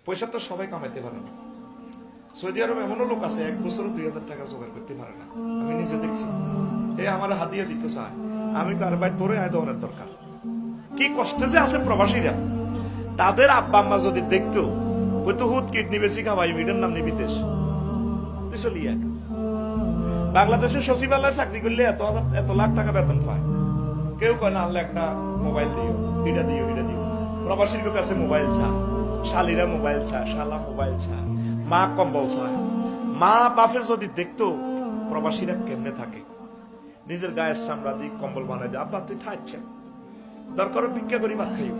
পয়সা তো সবাই কামাইতে পারে না। সৌদি আরব এমনও লোক আছে 1 বছরে 2000 টাকা জোগাড় করতে পারে না। আমি নিজে দেখছি, এ আমার হাদিয়া দিতে চায়, আমি কার ভাই তোরে আয় দেওয়ার দরকার। কি কষ্টে যে আছে প্রবাসীরা, তাদের আব্বা আম্মা যদি দেখতো হয়তো হুদ কিডনি বেশি খাওয়াই মিডের নাম নি বিদেশ চলিয়ে। বাংলাদেশের সচিবালয়ে চাকরি করলে এত লাখ টাকা বেতন পায়, কেউ কয় না আল্লাহ একটা মোবাইল দিও, এটা দিও, এটা দিও। প্রবাসীর কাছে মোবাইল চা, শালিরা মোবাইল চা, শালা মোবাইল চা, মা কম্বল চায়। মা বাপে যদি দেখতো প্রবাসীরা কেমনে থাকে, নিজের গায়ের চামড়া দিয়ে কম্বল বানায় দেয়, আব্বা তুই থাকছেন দরকার ভিক্ষা করি ভাত খাইব।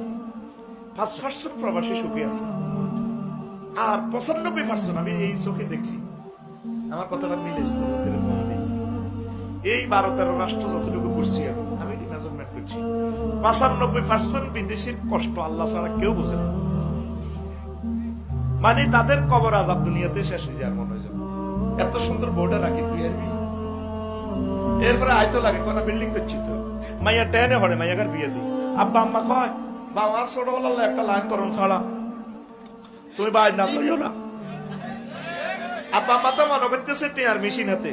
5% প্রবাসী সুখী আছে, আর 95% আমি এই চোখে দেখছি। আমার কথাটা মিলে এই 12-13 রাষ্ট্র যতটুকু করছি আমি মেজারমেন্ট করছি, 95% বিদেশির কষ্ট আল্লাহ ছাড়া কেউ বোঝে না। মানে তাদের কবর আযাব দুনিয়াতে শেষ হয়ে যায় মনে হয়। এত সুন্দর বোর্ডে রাখি তুই আর এরপরে আয়তো লাগে কোন বিল্ডিং করছি তো মাইয়া টেনে হরে মাইয়াকার বিয়ে দিই। আব্বা আম্মা কয় বাবা ছোট হলো একটা লাইন করুন ছাড়া তুমি বাইর নাম লইও না। আব্বা আম্মা তো মনে করতেছে টেয়ার মেশিন হাতে,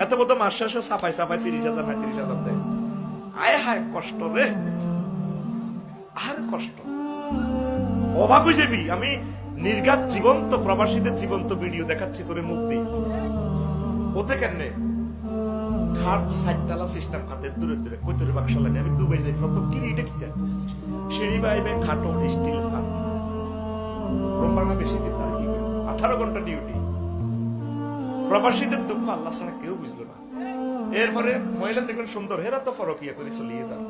এত বড় মাস শেষে সাফাই 30,000 35,000 দেয়। আয় হায় কষ্ট রে, আর কষ্ট অবাক হয়ে যাবি। আমি নির্ঘাত জীবন্ত প্রবাসীদের জীবন্ত ভিডিও দেখাচ্ছি তোরে মুক্তি হতে কেন খাট 60 সিস্টেম হাতে দূরে দূরে কৈতরে বাক্সা লাগে। আমি দুবাই যাই প্রথম কি এটা কি সিঁড়ি বাইবে খাটো স্টিল খাট রোমানা বেশি দিতে 18 ঘন্টা ডিউটি। প্রবাসীদের দুঃখ আল্লাহ ছাড়া কেউ বুঝলো না। এরপরে মহিলা যেগুলো সুন্দর হেরা তো ফরকিয়া করে চলিয়ে যান,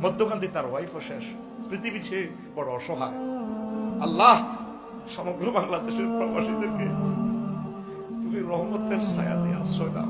মধ্যখান দিয়ে তার ওয়াইফও শেষ, পৃথিবী সে বড় অসহায়। আল্লাহ সমগ্র বাংলাদেশের প্রবাসীদেরকে তুমি রহমতের ছায়া দিয়ে আশ্রয় দাও।